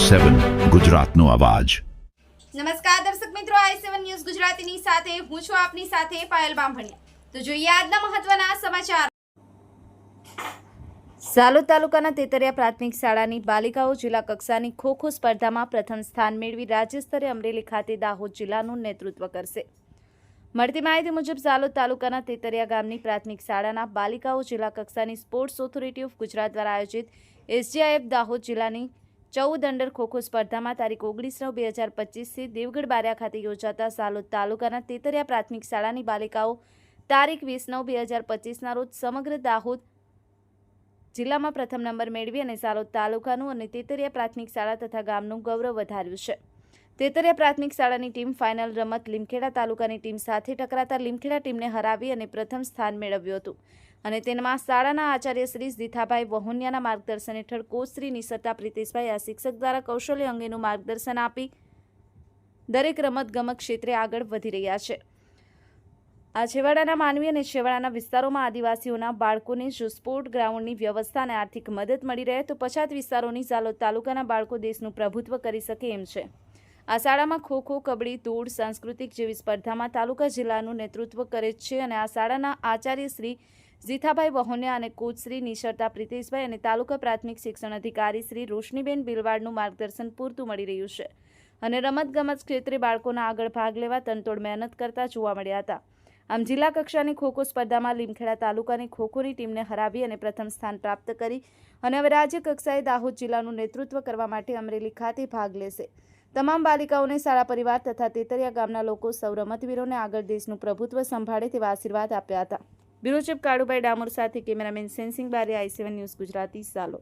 i7 ગુજરાતનો અવાજ। નમસ્કાર દર્શક મિત્રો, i7 ન્યૂઝ ગુજરાતીની સાથે હું છું આપની સાથે પાયલ બામભણિયા। તો જોઈએ આજના મહત્વના સમાચાર। ઝાલોદ તાલુકાના તેતરિયા પ્રાથમિક શાળાની બાલિકાઓ જિલ્લા કક્ષાની ખો-ખો સ્પર્ધામાં પ્રથમ સ્થાન મેળવી રાજ્ય સ્તરે અમરેલી ખાતે દાહોદ જિલ્લાનું નેતૃત્વ કરશે। મળતી માહિતી મુજબ ઝાલોદ તાલુકાના તેતરિયા ગામની પ્રાથમિક શાળાના બાલિકાઓ જિલ્લા કક્ષાની સ્પોર્ટ્સ ઓથોરિટી ઓફ ગુજરાત દ્વારા આયોજિત SJIF દાહોદ જિલ્લાની 14 અંડર ખો-ખો સ્પર્ધામાં તારીખ 19/9/2025થી દેવગઢ બારિયા ખાતે યોજાતા ઝાલોદ તાલુકાના તેતરિયા પ્રાથમિક શાળાની બાલિકાઓ તારીખ 20/9/2025ના રોજ સમગ્ર દાહોદ જિલ્લામાં પ્રથમ નંબર મેળવી અને ઝાલોદ તાલુકાનું અને તેતરિયા પ્રાથમિક શાળા તથા ગામનું ગૌરવ વધાર્યું છે। તેતરિયા પ્રાથમિક શાળાની ટીમ ફાઇનલ રમત લીમખેડા તાલુકાની ટીમ સાથે ટકરાતા લીમખેડા ટીમને હરાવી અને પ્રથમ સ્થાન મેળવ્યું હતું અને તેમાં શાળાના આચાર્ય શ્રી જીથાભાઈ વહોનિયાના માર્ગદર્શન હેઠળ કોચ શ્રી નિસરતા પ્રિતેશભાઈ આ શિક્ષક દ્વારા કૌશલ્ય અંગેનું માર્ગદર્શન આપી દરેક રમતગમત ક્ષેત્રે આગળ વધી રહ્યા છે। આ છેવાડાના માનવી અને છેવાડાના વિસ્તારોમાં આદિવાસીઓના બાળકોને જો સ્પોર્ટ ગ્રાઉન્ડની વ્યવસ્થા અને આર્થિક મદદ મળી રહે તો પછાત વિસ્તારોની ઝાલોદ તાલુકાના બાળકો દેશનું પ્રભુત્વ કરી શકે એમ છે। આ શાળામાં ખો-ખો, કબડ્ડી, દોડ, સાંસ્કૃતિક જેવી સ્પર્ધામાં તાલુકા જિલ્લાનું નેતૃત્વ કરે છે અને આ શાળાના આચાર્ય શ્રી જીથાભાઈ વહોનિયા અને કોચ શ્રી નિસરતા પ્રિતેશભાઈ અને તાલુકા પ્રાથમિક શિક્ષણ અધિકારી શ્રી રોશનીબેન બિલવાડનું માર્ગદર્શન પૂરતું મળી રહ્યું છે અને રમતગમત ક્ષેત્રે બાળકોના આગળ ભાગ લેવા તનતોડ મહેનત કરતા જોવા મળ્યા હતા। આમ જિલ્લા કક્ષાની ખો-ખો સ્પર્ધામાં લીમખેડા તાલુકાની ખો-ખોની ટીમને હરાવી અને પ્રથમ સ્થાન પ્રાપ્ત કરી અને હવે રાજ્ય કક્ષાએ દાહોદ જિલ્લાનું નેતૃત્વ કરવા માટે અમરેલી ખાતે ભાગ લેશે। તમામ બાલિકાઓને શાળા પરિવાર તથા તેતરિયા ગામના લોકો સૌ રમતવીરોને આગળ દેશનું પ્રભુત્વ સંભાળે તેવા આશીર્વાદ આપ્યા હતા। બ્યુરો ચીફ કાળુભાઈ ડામોર સાથે cameraman sensing Bariya, i7 news Gujarati, Jhalod.